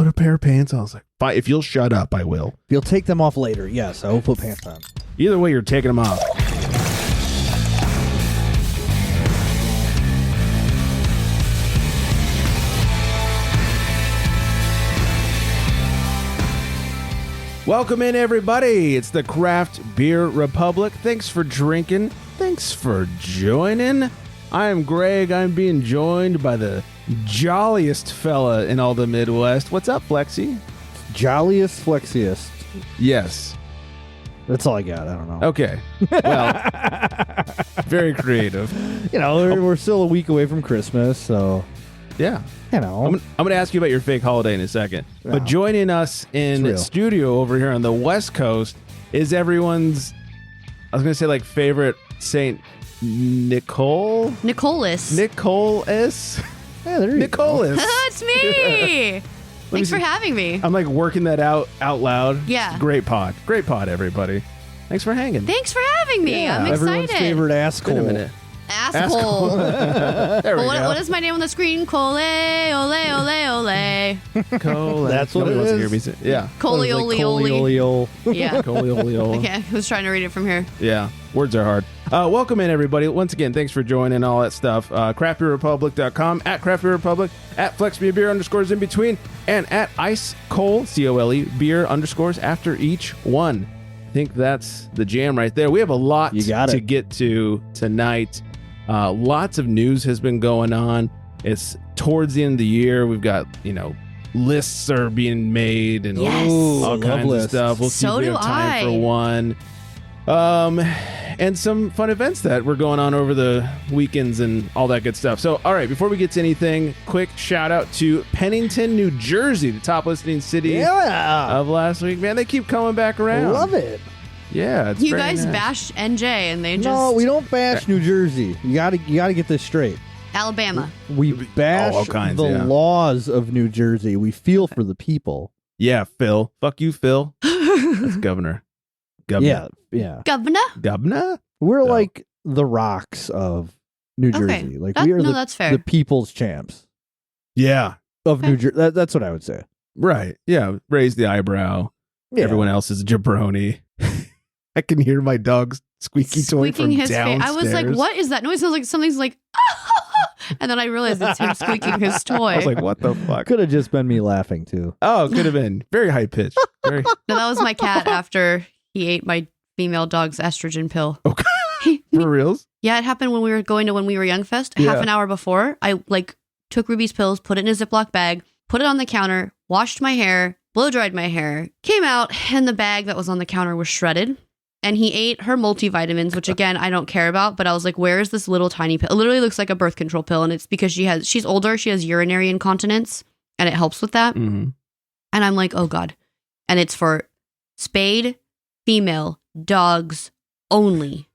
put a pair of pants on. I was like, fine, if you'll shut up, I will. If you'll take them off later, yes, I will put pants on. Either way, you're taking them off. Welcome in, everybody. It's the Craft Beer Republic. Thanks for drinking. Thanks for joining. I am Greg. I'm being joined by the jolliest fella in all the Midwest. What's up, Flexi? Jolliest, flexiest. Yes. That's all I got. I don't know. Okay. Well, very creative. You know, we're still a week away from Christmas, so... Yeah. You know. I'm going to ask you about your fake holiday in a second. Oh. But joining us in studio over here on the West Coast is everyone's, I was going to say like favorite Saint Nicholas. Nicholas. Yeah, there you Nicholas. It's me. Thanks for having me. I'm like working that out loud. Yeah. Great pod, everybody. Thanks for hanging. Thanks for having me. Yeah. I'm excited. Everyone's favorite asshole. Wait a minute. Asshole. There we go. What is my name on the screen? Coley, ole, ole, ole. Coley. That's what Nobody it wants to is. hear me say. Yeah. Coley, ole, ole. Yeah. Coley, ole, ole. Okay, I was trying to read it from here. Yeah, words are hard. Welcome in, everybody. Once again, thanks for joining all that stuff. craftbeerrepublic.com, at craftbeerrepublic, at flexbeer _ in between, and at icecole, C-O-L-E, beer _ after each one. I think that's the jam right there. We have a lot to get to tonight. Lots of news has been going on. It's towards the end of the year. We've got, lists are being made and all kinds of stuff. We'll see if we have time for one. And some fun events that were going on over the weekends and all that good stuff. So, all right, before we get to anything, quick shout out to Pennington, New Jersey, the top listening city of last week. Man, they keep coming back around. Love it. Yeah, it's You very guys nice. bashed NJ and they just... No, we don't bash New Jersey. You gotta get this straight. Alabama. We bash all kinds, the yeah. laws of New Jersey. We feel for the people. Yeah, Phil. Fuck you, Phil. That's governor. Yeah. Governor? We're like the Rocks of New Jersey. Okay. Like we are that's fair. the people's champs Yeah. of New Jersey. That's what I would say. Right. Yeah. Raise the eyebrow. Yeah. Everyone else is a jabroni. I can hear my dog's squeaky toy from his downstairs. face. I was like, what is that noise? It sounds like something's like... And then I realized it's him squeaking his toy. I was like, what the fuck? Could have just been me laughing too. Oh, it could have been. Very high pitched. Very... No, that was my cat after he ate my female dog's estrogen pill. Okay. For reals? Yeah, it happened when we were going to When We Were Young Fest. Half an hour before, I took Ruby's pills, put it in a Ziploc bag, put it on the counter, washed my hair, blow dried my hair, came out, and the bag that was on the counter was shredded. And he ate her multivitamins, which again, I don't care about, but I was like, where is this little tiny pill? It literally looks like a birth control pill. And it's because she's older, she has urinary incontinence, and it helps with that. Mm-hmm. And I'm like, oh God. And it's for spayed female dogs only.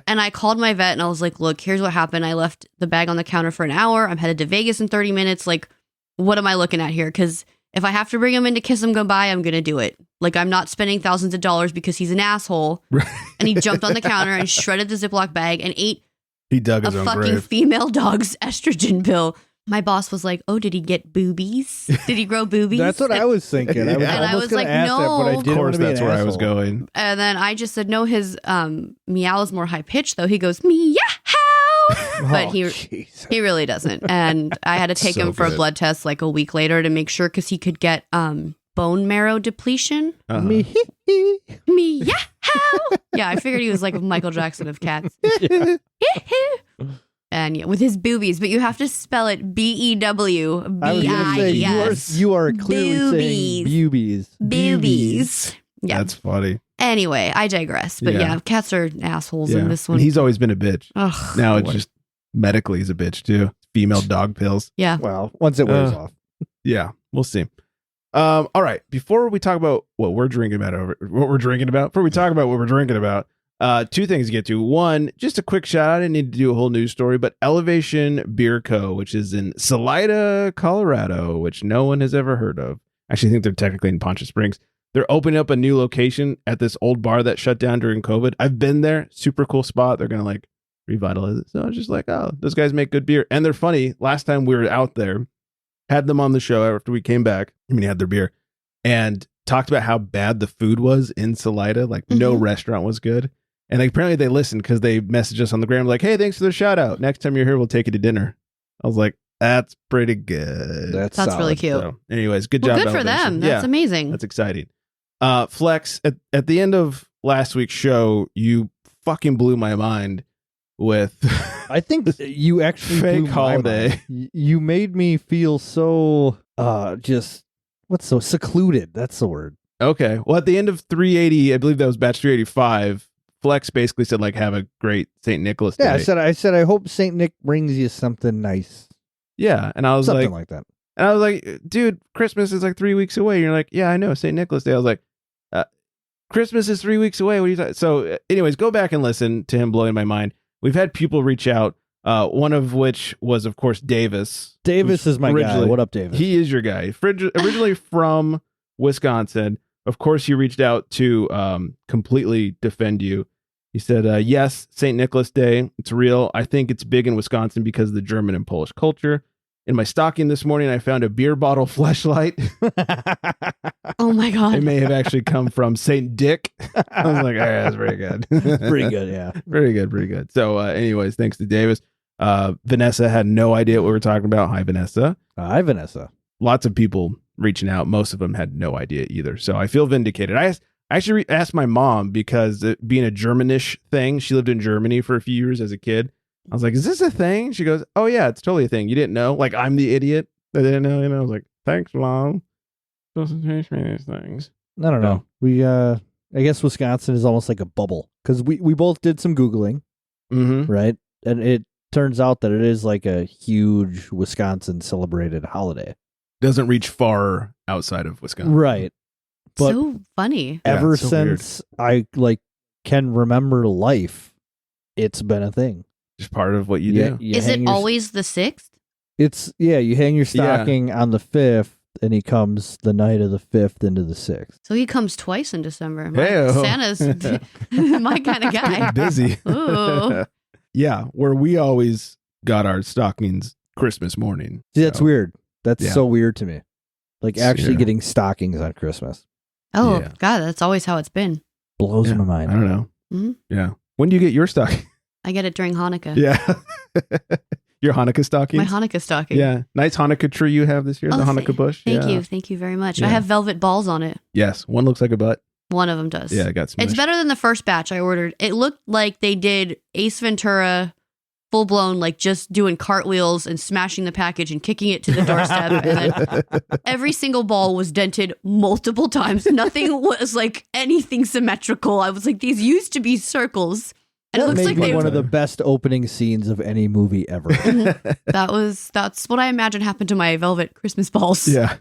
And I called my vet and I was like, look, here's what happened. I left the bag on the counter for an hour. I'm headed to Vegas in 30 minutes. Like, what am I looking at here? Because if I have to bring him in to kiss him goodbye, I'm going to do it. Like, I'm not spending thousands of dollars because he's an asshole. Right. And he jumped on the counter and shredded the Ziploc bag and ate He dug his a own fucking grave. female dog's estrogen pill. My boss was like, oh, did he get boobies? Did he grow boobies? That's what I was thinking. I was Yeah. And I almost was going like, to ask that, but I no. Of didn't course, want to be that's an where I was asshole. going. And then I just said, no, his meow is more high pitched, though. He goes, meow. But he really doesn't. And I had to take So him for a good. blood test like a week later to make sure because he could get bone marrow depletion. Uh-huh. Meow. Yeah, I figured he was like Michael Jackson of cats. And yeah, with his boobies, but you have to spell it B-E-W-B-I-E-S. I was going to say, you are clearly saying boobies. Boobies. Yeah. That's funny. Anyway, I digress. But yeah, cats are assholes in this one. And he's always been a bitch. Ugh. Now it's just medically he's a bitch too. Female dog pills. Yeah. Well, once it wears off. Yeah, we'll see. All right. Before we talk about what we're drinking about, before we talk about what we're drinking about, two things to get to. One, just a quick shout out. I didn't need to do a whole news story, but Elevation Beer Co., which is in Salida, Colorado, which no one has ever heard of. Actually, I think they're technically in Poncha Springs. They're opening up a new location at this old bar that shut down during COVID. I've been there. Super cool spot. They're going to revitalize it. So I was just like, oh, those guys make good beer. And they're funny. Last time we were out there, had them on the show after we came back. I mean, had their beer and talked about how bad the food was in Salida. Like no restaurant was good. And like, apparently they listened because they messaged us on the gram like, hey, thanks for the shout out. Next time you're here, we'll take you to dinner. I was like, that's pretty good. That's really cute. So, anyways, good job. Good for them. That's amazing. That's exciting. Flex, at the end of last week's show, you fucking blew my mind with I think you actually fake blew holiday. My mind. You made me feel so so secluded. That's the word. Okay. Well, at the end of 380, I believe that was batch 385, Flex basically said like, have a great St. Nicholas Day. Yeah, I said I hope St. Nick brings you something nice. Yeah, and I was something like that. And I was like, dude, Christmas is like 3 weeks away. And you're like, yeah, I know, St. Nicholas Day. I was like, Christmas is 3 weeks away. What are you talking? So anyways, go back and listen to him blowing my mind. We've had people reach out, one of which was, of course, Davis. Davis is my guy. What up, Davis? He is your guy. Originally from Wisconsin. Of course, he reached out to completely defend you. He said, yes, St. Nicholas Day. It's real. I think it's big in Wisconsin because of the German and Polish culture. In my stocking this morning, I found a beer bottle fleshlight. Oh, my God. It may have actually come from St. Dick. I was like, all right, that's pretty good. Pretty good, yeah. Pretty good. So anyways, thanks to Davis. Vanessa had no idea what we were talking about. Hi, Vanessa. Hi, Vanessa. Lots of people reaching out. Most of them had no idea either. So I feel vindicated. I actually asked my mom because it being a Germanish thing, she lived in Germany for a few years as a kid. I was like, is this a thing? She goes, oh, yeah, it's totally a thing. You didn't know? Like, I'm the idiot that didn't know. I was like, thanks, Mom. Doesn't teach me these things. I don't know. We, I guess Wisconsin is almost like a bubble because we both did some Googling, right? And it turns out that it is like a huge Wisconsin celebrated holiday. Doesn't reach far outside of Wisconsin. Right. But so funny. Ever since I can remember life, it's been a thing. Just part of what you do. Is it always the 6th? It's you hang your stocking on the 5th, and he comes the night of the 5th into the 6th. So he comes twice in December. Hey-o. Santa's my kind of guy. Busy. Ooh. Yeah, where we always got our stockings Christmas morning. See, that's weird. That's so weird to me. Like actually getting stockings on Christmas. Oh, God, that's always how it's been. Blows my mind. I don't know. Mm-hmm. Yeah. When do you get your stocking? I get it during Hanukkah. Yeah. Your Hanukkah stockings? My Hanukkah stocking. Yeah. Nice Hanukkah tree you have this year, the Hanukkah bush. Thank you. Thank you very much. I have velvet balls on it. Yes. One looks like a butt. One of them does. Yeah, I got some. It's better than the first batch I ordered. It looked like they did Ace Ventura full blown, like just doing cartwheels and smashing the package and kicking it to the doorstep. And then every single ball was dented multiple times. Nothing was like anything symmetrical. I was like, these used to be circles. And that it looks like one of the best opening scenes of any movie ever. That's what I imagine happened to my velvet Christmas balls. Yeah.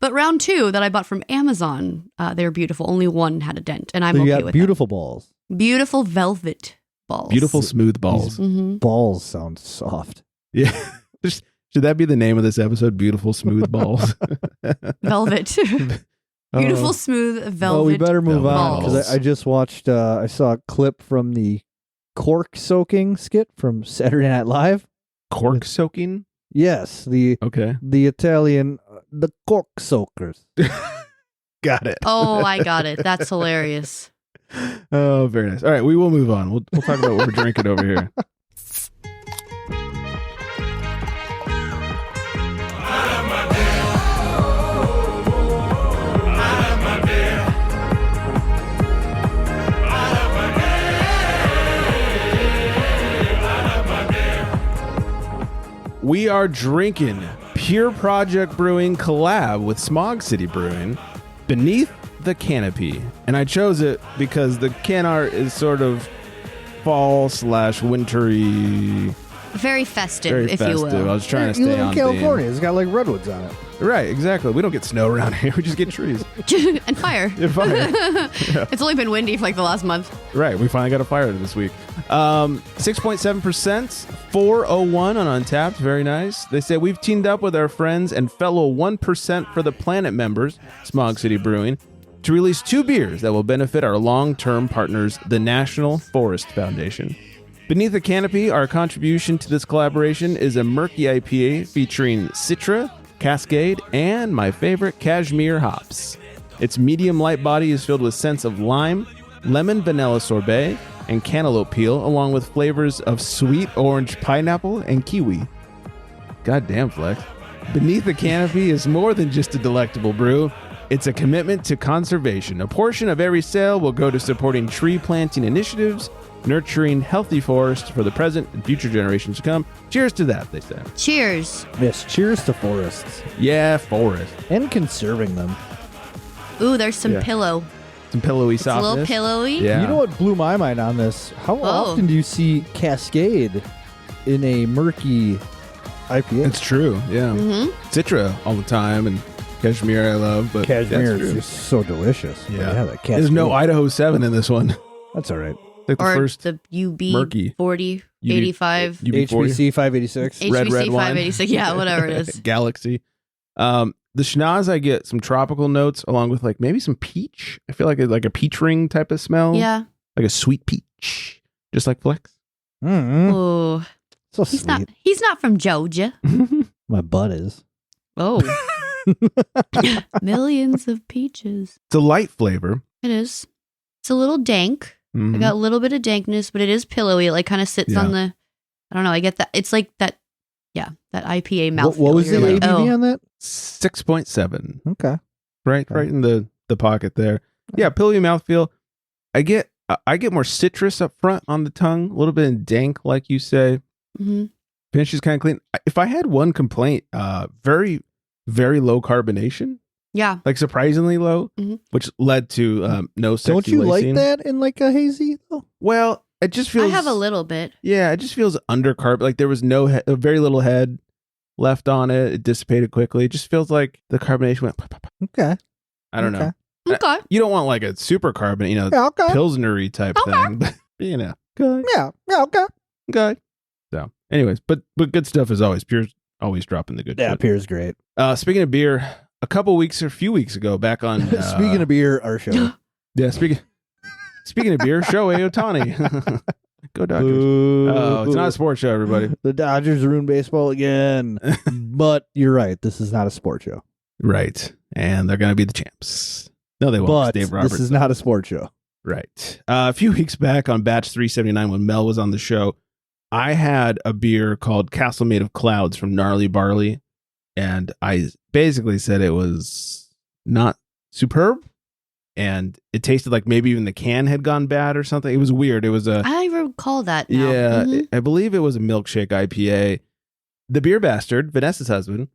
But round 2 that I bought from Amazon, they're beautiful. Only one had a dent, and I'm okay with beautiful balls. Beautiful velvet balls. Beautiful smooth balls. Balls sound soft. Yeah. Should that be the name of this episode? Beautiful smooth balls. Velvet. Beautiful smooth velvet. Well, we better move on balls. because I just watched. I saw a clip from the cork soaking skit from Saturday Night Live. Cork soaking? Yes, the Italian the cork soakers. Got it. Oh, I got it. That's hilarious. Oh, very nice. All right, we will move on. We'll talk about what we're drinking over here. We are drinking Pure Project Brewing collab with Smog City Brewing, Beneath the Canopy. And I chose it because the can art is sort of fall/wintry. Very festive, if you will. I was trying to stay on California. theme. It's got like redwoods on it. Right, exactly. We don't get snow around here. We just get trees. And fire. And fire. Yeah. It's only been windy for like the last month. Right. We finally got a fire this week. 6.7%, 401 on Untapped. Very nice. They say we've teamed up with our friends and fellow 1% for the Planet members, Smog City Brewing, to release 2 beers that will benefit our long-term partners, the National Forest Foundation. Beneath the Canopy, our contribution to this collaboration is a murky IPA featuring Citra, Cascade, and my favorite, Cashmere hops. Its medium light body is filled with scents of lime, lemon vanilla sorbet, and cantaloupe peel, along with flavors of sweet orange pineapple and kiwi. Goddamn, Flex. Beneath the canopy is more than just a delectable brew. It's a commitment to conservation. A portion of every sale will go to supporting tree planting initiatives, nurturing healthy forests for the present and future generations to come. Cheers to that, they say. Cheers. Yes, cheers to forests. Yeah, forest. And conserving them. Ooh, there's some pillow. Some pillowy It's a softness. little pillowy. Yeah. You know what blew my mind on this? How often do you see Cascade in a murky IPA? It's true, yeah. Mm-hmm. Citra all the time, and Cashmere I love, but Cashmere that's is true. just so delicious. Yeah. That Cascade. There's no Idaho 7 in this one. That's all right. Like the Or first the UB murky. 40, UB 85, UB40. HBC 586. HBC Red wine. 586. Yeah, whatever it is. Galaxy. The schnoz, I get some tropical notes along with like maybe some peach. I feel like it's like a peach ring type of smell. Yeah. Like a sweet peach. Just like Flex. Mm-hmm. Oh, So he's sweet. not from Georgia. My butt is. Oh. Millions of peaches. It's a light flavor. It is. It's a little dank. Mhm. I got a little bit of dankness, but it is pillowy. It like kind of sits on the, I don't know. I get that. It's like that. Yeah. That IPA mouthfeel. What was the You're like, ABV on that? 6.7. Okay. Right in the pocket there. Yeah, pillowy mouthfeel. I get more citrus up front on the tongue, a little bit of dank, like you say. Mm-hmm. Finish is kind of clean. If I had one complaint, very, very low carbonation, Yeah. like surprisingly low, Mhm. which led to no sexy Don't you lacing. like that in like a hazy though? Well, it just feels. I have a little bit. Yeah, it just feels undercarb. Like there was very little head left on it. It dissipated quickly. It just feels like the carbonation went. Okay. I don't know. Okay. You don't want like a super carbon, Yeah, okay. pilsnery type thing, but good. Yeah, okay. Good. So, anyways, but good stuff as always. Pure's always dropping the good. Yeah, shit. Pierre's great. Speaking of beer, a few weeks ago, back on Speaking of beer, our show. yeah, speaking of beer, Shohei Ohtani. Go Dodgers. Ooh. Oh, it's not a sports show, everybody. The Dodgers ruined baseball again. But you're right. This is not a sports show. Right, and they're gonna be the champs. No, they won't. But Dave Roberts. this is not a sports show. Right. A few weeks back on batch 379, when Mel was on the show, I had a beer called Castle Made of Clouds from Gnarly Barley, and I basically said it was not superb, and it tasted like maybe even the can had gone bad or something. It was weird. It was I recall that now. yeah, Mhm. I believe it was a milkshake IPA. The beer bastard, Vanessa's husband,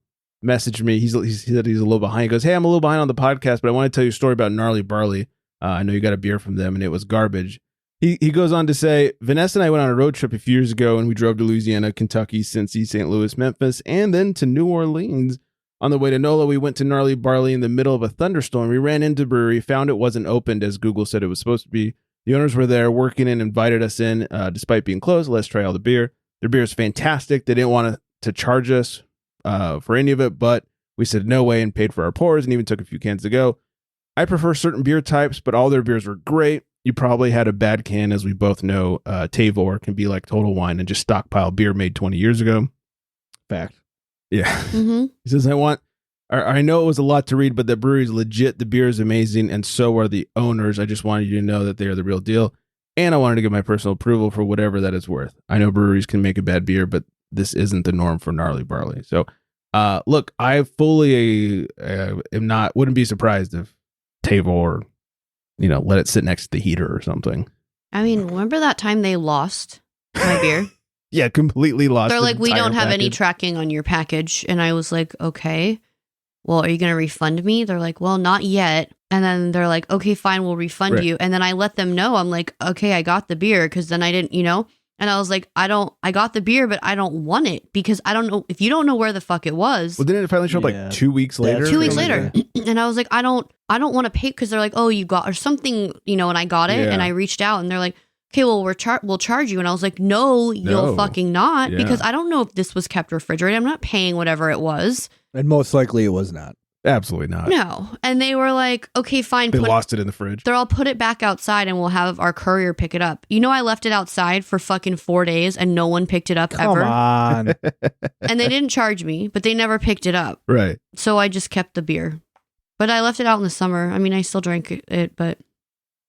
messaged me. He said he's a little behind. He goes, "Hey, I'm a little behind on the podcast, but I want to tell you a story about Gnarly Barley. I know you got a beer from them, and it was garbage." He goes on to say, Vanessa and I went on a road trip a few years ago, and we drove to Louisiana, Kentucky, Cincy, St. Louis, Memphis, and then to New Orleans. On the way to NOLA, we went to Gnarly Barley in the middle of a thunderstorm. We ran into the brewery, found it wasn't opened as Google said it was supposed to be. The owners were there working and invited us in, despite being closed. Let's try all the beer. Their beer is fantastic. They didn't want to charge us for any of it, but we said no way and paid for our pours and even took a few cans to go. I prefer certain beer types, but all their beers were great. You probably had a bad can, as we both know. Tavor can be like Total Wine and just stockpile beer made 20 years ago. Fact. Yeah. Mm-hmm. He says, I know it was a lot to read, but the brewery is legit. The beer is amazing, and so are the owners. I just wanted you to know that they are the real deal. And I wanted to give my personal approval for whatever that is worth. I know breweries can make a bad beer, but this isn't the norm for Gnarly Barley. So, look, I fully wouldn't be surprised if Tavor, let it sit next to the heater or something. I mean, remember that time they lost my beer? Yeah, completely lost. They're the like, we entire don't have any package. tracking on your package. And I was like, okay, well, are you going to refund me? They're like, well, not yet. And then they're like, okay, fine, we'll refund Right. you. And then I let them know. I'm like, okay, I got the beer. Cause then I didn't, and I was like, I got the beer, but I don't want it because I don't know if you don't know where the fuck it was. Well, didn't it finally show up Yeah. like 2 weeks later? 2 weeks or something? later. And I was like, I don't want to pay because they're like, oh, you got or something, and I got it. Yeah. And I reached out and they're like, okay, well, we'll charge you. And I was like, no, you'll fucking not Yeah. because I don't know if this was kept refrigerated. I'm not paying whatever it was. And most likely it was not. Absolutely not. No. And they were like, okay, fine. They lost it in the fridge. I'll put it back outside and we'll have our courier pick it up. You know, I left it outside for fucking 4 days and no one picked it up ever. Come on. And they didn't charge me, but they never picked it up. Right. So I just kept the beer. But I left it out in the summer. I mean, I still drank it, but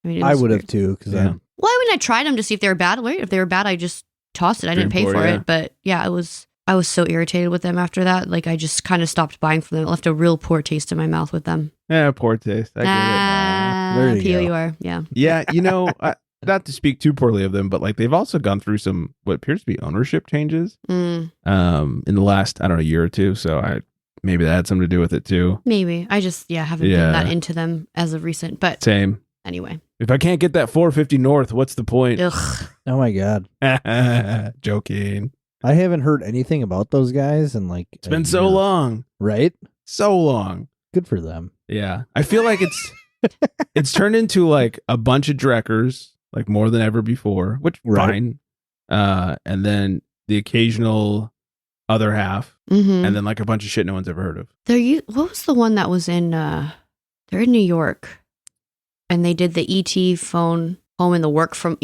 I mean, I would have too. Cause Well, I mean, I tried them to see if they were bad. If they were bad, I just tossed it. I didn't pay for it. But yeah, I was so irritated with them after that. Like, I just kind of stopped buying from them. It left a real poor taste in my mouth with them. Yeah, poor taste. I There you go. P-O-U-R. Yeah. Yeah, you know, not to speak too poorly of them, but like they've also gone through some what appears to be ownership changes in the last, I don't know, year or two. So maybe that had something to do with it too. Maybe. I just haven't been that into them as of recent. But same. Anyway. If I can't get that 450 North, what's the point? Ugh. Oh my God. Joking. I haven't heard anything about those guys in like It's been so long. Right? So long. Good for them. Yeah. I feel like it's turned into like a bunch of Dreckers, like more than ever before, which fine. And then the occasional other half, and then like a bunch of shit no one's ever heard of. What was the one that was in they're in New York and they did the ET phone home and the work from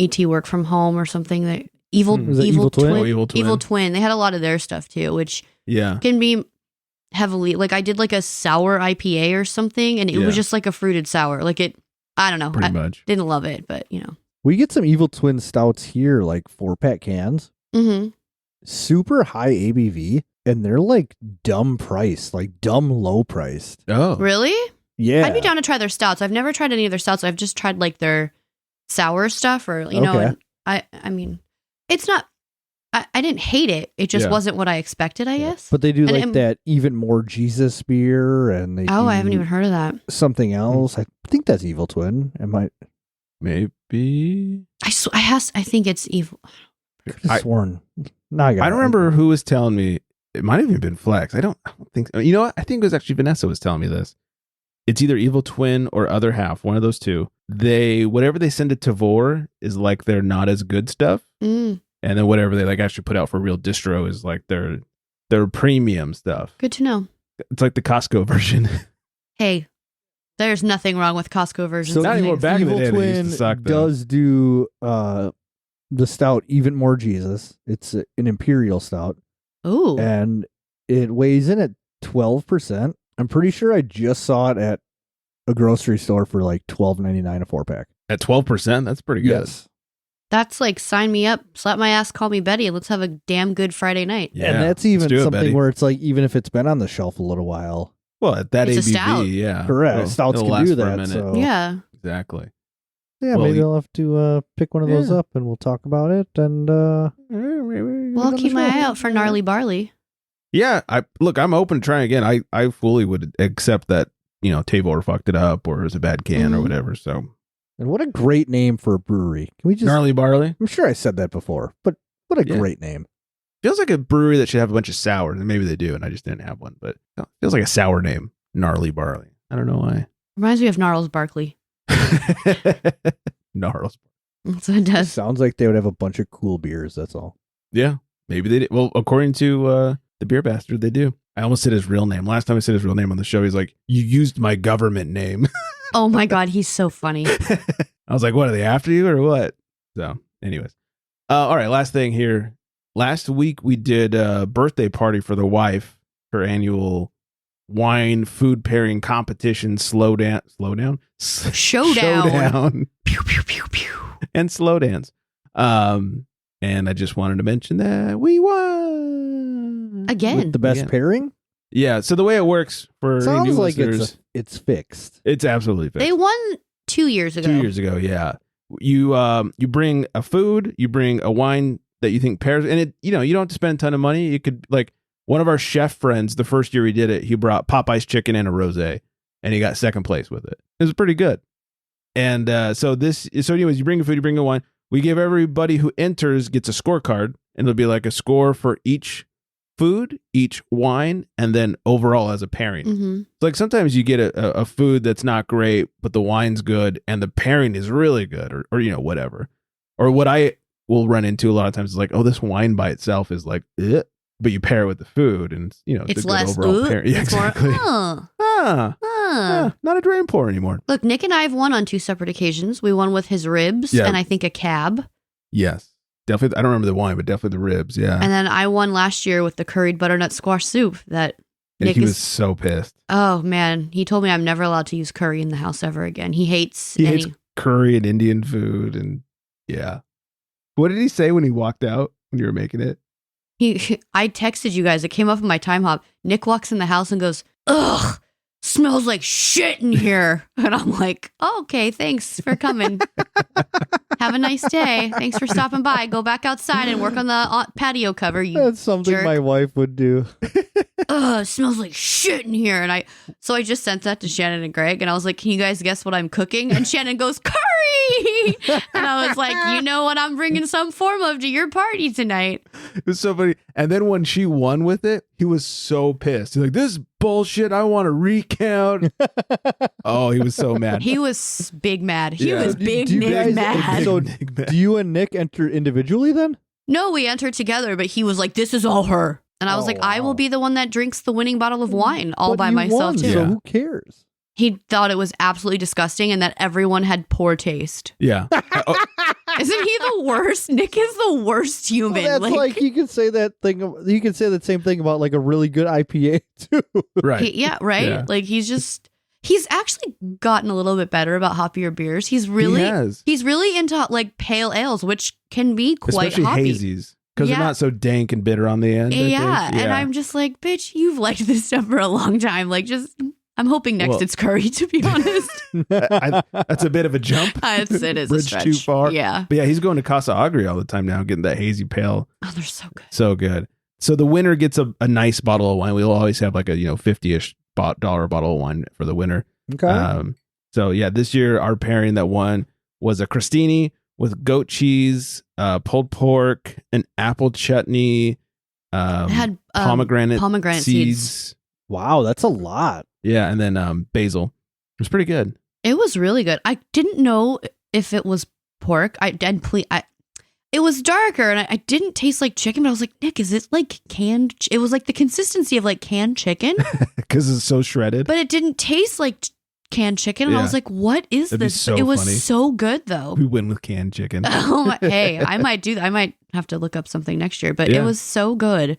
home or something that Evil Twin. Oh, Evil Twin. They had a lot of their stuff too, which can be heavily like I did like a sour IPA or something, and it was just like a fruited sour. Like I don't know. Pretty much. Didn't love it, but you know. We get some Evil Twin stouts here, like 4-pack cans. Mm-hmm. Super high ABV, and they're like dumb priced, like dumb low priced. Oh, really? Yeah. I'd be down to try their stouts. I've never tried any of their stouts. I've just tried like their sour stuff, or you know. And I mean. It's not, I didn't hate it. It just wasn't what I expected, I guess. But they do that even more Jesus beer. And I haven't even heard of that. Something else. I think that's Evil Twin. Maybe. I think it's Evil. I could have sworn. I don't remember who was telling me. It might have even been Flex. I don't think so. You know what? I think it was actually Vanessa was telling me this. It's either Evil Twin or Other Half, one of those two. Whatever they send to Tavor is like their not as good stuff. And then whatever they like actually put out for real distro is like their premium stuff. Good to know. It's like the Costco version. Hey, there's nothing wrong with Costco versions. So not anymore. Back Evil in the day, they used Twin to suck, does do the stout even more Jesus. It's an imperial stout. Ooh. And it weighs in at 12%. I'm pretty sure I just saw it at a grocery store for like $12.99 a 4-pack. At 12%, that's pretty good. Yes. That's like, sign me up, slap my ass, call me Betty. Let's have a damn good Friday night. Yeah, and that's even something where it's like, even if it's been on the shelf a little while. Well, at that it's ABV, a stout. yeah. Correct. Well, Stouts can do that. So. Yeah. Exactly. Yeah, well, maybe I'll have to pick one of those up and we'll talk about it. And well, I'll keep my eye out for gnarly barley. Yeah, I'm open to trying again. I fully would accept that, you know, Tavor fucked it up or it was a bad can or whatever. So, and what a great name for a brewery. Can we just Gnarly Barley? I'm sure I said that before, but what a great name. Feels like a brewery that should have a bunch of sours, and maybe they do, and I just didn't have one. But it feels like a sour name, Gnarly Barley. I don't know why. Reminds me of Gnarls Barkley. Gnarls. That's what it does. Sounds like they would have a bunch of cool beers. That's all. Yeah, maybe they did. Well, according to the Beer Bastard, they do. I almost said his real name. Last time I said his real name on the show, he's like, "You used my government name." Oh my God, he's so funny. I was like, "What, are they after you or what?" So, anyways, all right. Last thing here. Last week we did a birthday party for the wife, her annual wine food pairing competition. Showdown. Pew pew pew pew. And slow dance. And I just wanted to mention that we won again. With the best pairing. Yeah. So the way it works for sounds new like listeners, it's fixed. It's absolutely fixed. They won 2 years ago. 2 years ago, yeah. You bring a food, you bring a wine that you think pairs, and you don't have to spend a ton of money. You could, like, one of our chef friends, the first year we did it, he brought Popeye's chicken and a rosé, and he got second place with it. It was pretty good. And so anyways, you bring a food, you bring a wine. We give everybody who enters gets a scorecard, and it'll be like a score for each food, each wine, and then overall as a pairing. Mm-hmm. So like sometimes you get a food that's not great, but the wine's good and the pairing is really good, or whatever. Or what I will run into a lot of times is like, oh, this wine by itself is like, but you pair it with the food, and it's a good less overall pairing. Yeah, it's exactly. More, Not a drain pour anymore. Look, Nick and I have won on 2 separate occasions. We won with his ribs and I think a cab. Yes. Definitely. I don't remember the wine, but definitely the ribs. Yeah. And then I won last year with the curried butternut squash soup that Nick was so pissed. Oh, man. He told me I'm never allowed to use curry in the house ever again. He hates curry and Indian food. And yeah. What did he say when he walked out when you were making it? I texted you guys. It came up in my time hop. Nick walks in the house and goes, ugh, smells like shit in here. And I'm like, oh, okay, thanks for coming. Have a nice day. Thanks for stopping by. Go back outside and work on the patio cover. That's something jerk. my wife would do. Ugh, it smells like shit in here. And I just sent that to Shannon and Greg. And I was like, can you guys guess what I'm cooking? And Shannon goes, curry. And I was like, you know what I'm bringing some form of to your party tonight. It was so funny. And then when she won with it, he was so pissed. He's like, this is bullshit. I want to recount. Oh, he was so mad. He was big mad. He was big Nick mad. So do you and Nick enter individually then? No, we entered together, but he was like, this is all her. And I was like, wow. I will be the one that drinks the winning bottle of wine all by myself too. So who cares? He thought it was absolutely disgusting and that everyone had poor taste. Yeah. Isn't he the worst? Nick is the worst human. Well, that's like you could say that thing. You could say that same thing about like a really good IPA too. Right. Right. Yeah. Like he's actually gotten a little bit better about hoppier beers. He's really into like pale ales, which can be quite especially hoppy. hazies. Because they're not so dank and bitter on the end. Yeah. And I'm just like, bitch, you've liked this stuff for a long time. Like I'm hoping next it's curry, to be honest. That's a bit of a jump. It is Bridge a stretch. too far. Yeah. But yeah, he's going to Casa Agri all the time now, getting that hazy pale. Oh, they're so good. So good. So the winner gets a nice bottle of wine. We'll always have like a, $50-ish dollar bottle of wine for the winner. Okay. So yeah, this year our pairing that won was a crostini with goat cheese, pulled pork, an apple chutney, it had pomegranate seeds. Wow, that's a lot. Yeah, and then basil. It was pretty good. It was really good. I didn't know if it was pork. It was darker, and I didn't taste like chicken. But I was like, Nick, is it like canned? It was like the consistency of like canned chicken because it's so shredded. But it didn't taste like canned chicken. And I was like, what is That'd this? Be so it was funny. So good though. We win with canned chicken. Hey, I might do that. I might have to look up something next year, but it was so good.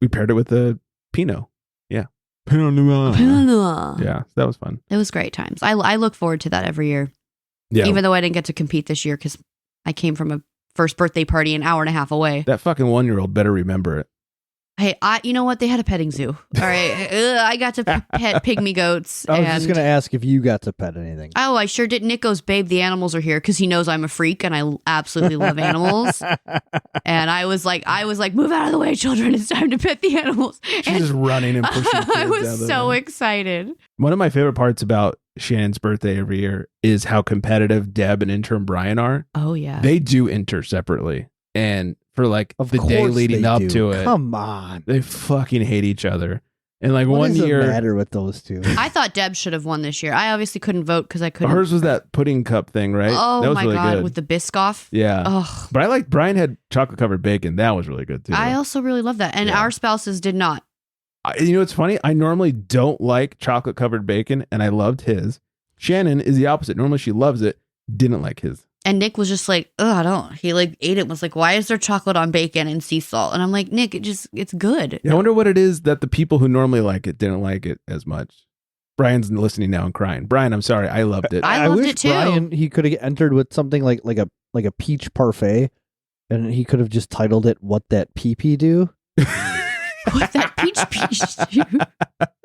We paired it with the Pinot. Yeah. Pinot Noir. Yeah, that was fun. It was great times. I look forward to that every year. Yeah. Even though I didn't get to compete this year because I came from a first birthday party an hour and a half away. That fucking 1-year-old better remember it. Hey, you know what? They had a petting zoo. All right. I got to pet pygmy goats. I was just going to ask if you got to pet anything. Oh, I sure did. Nick goes, babe, the animals are here because he knows I'm a freak and I absolutely love animals. And I was like, move out of the way, children. It's time to pet the animals. She's just running and pushing. I was so excited. One of my favorite parts about Shannon's birthday every year is how competitive Deb and intern Brian are. Oh, yeah. They do enter separately. And for like the day leading up to it. Come on. They fucking hate each other. And like what one does year. What matter with those two? I thought Deb should have won this year. I obviously couldn't vote because I couldn't. Hers was that pudding cup thing, right? Oh that was my really God. Good. With the Biscoff. Yeah. Ugh. But I like Brian had chocolate covered bacon. That was really good too. I also really love that. And our spouses did not. You know, it's funny. I normally don't like chocolate covered bacon and I loved his. Shannon is the opposite. Normally she loves it. Didn't like his. And Nick was just like, oh, I don't. He like ate it and was like, why is there chocolate on bacon and sea salt? And I'm like, Nick, it's good. Yeah, I wonder what it is that the people who normally like it didn't like it as much. Brian's listening now and crying. Brian, I'm sorry. I loved it. I loved wish it too. Brian, he could have entered with something like a peach parfait, and he could have just titled it "What That Pee-Pee Do." What that peach do?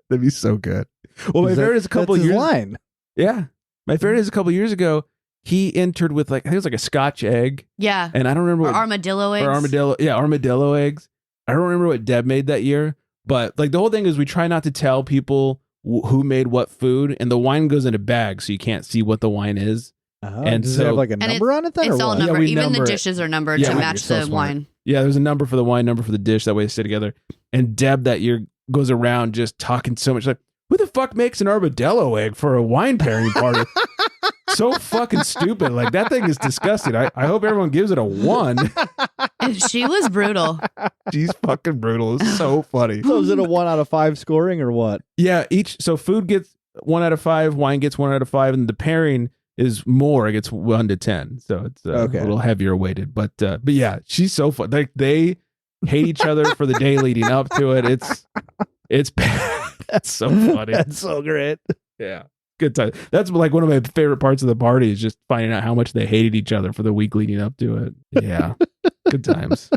That'd be so good. Well, my favorite is a couple years. Line. Yeah, my favorite is a couple years ago. He entered with like I think it was like a Scotch egg. Yeah, and I don't remember or armadillo eggs. Or armadillo eggs. I don't remember what Deb made that year, but like the whole thing is we try not to tell people who made what food, and the wine goes in a bag so you can't see what the wine is. And does it have like a number on it then? It's all numbered. Even the dishes are numbered to match the smart. wine. Yeah, there's a number for the wine, number for the dish. That way they stay together. And Deb that year goes around just talking so much like, who the fuck makes an armadillo egg for a wine pairing party? So fucking stupid. Like that thing is disgusting. I hope everyone gives it a 1. She was brutal. She's fucking brutal. It's so funny. So is it a 1 out of 5 scoring or what? Yeah, so food gets 1 out of 5, wine gets 1 out of 5, and the pairing is more. It gets 1 to 10. So it's a little heavier weighted. But yeah, she's so fun. Like they hate each other for the day leading up to it. It's bad. That's so funny. That's so great. Yeah. Good time. That's like one of my favorite parts of the party is just finding out how much they hated each other for the week leading up to it. Yeah. Good times.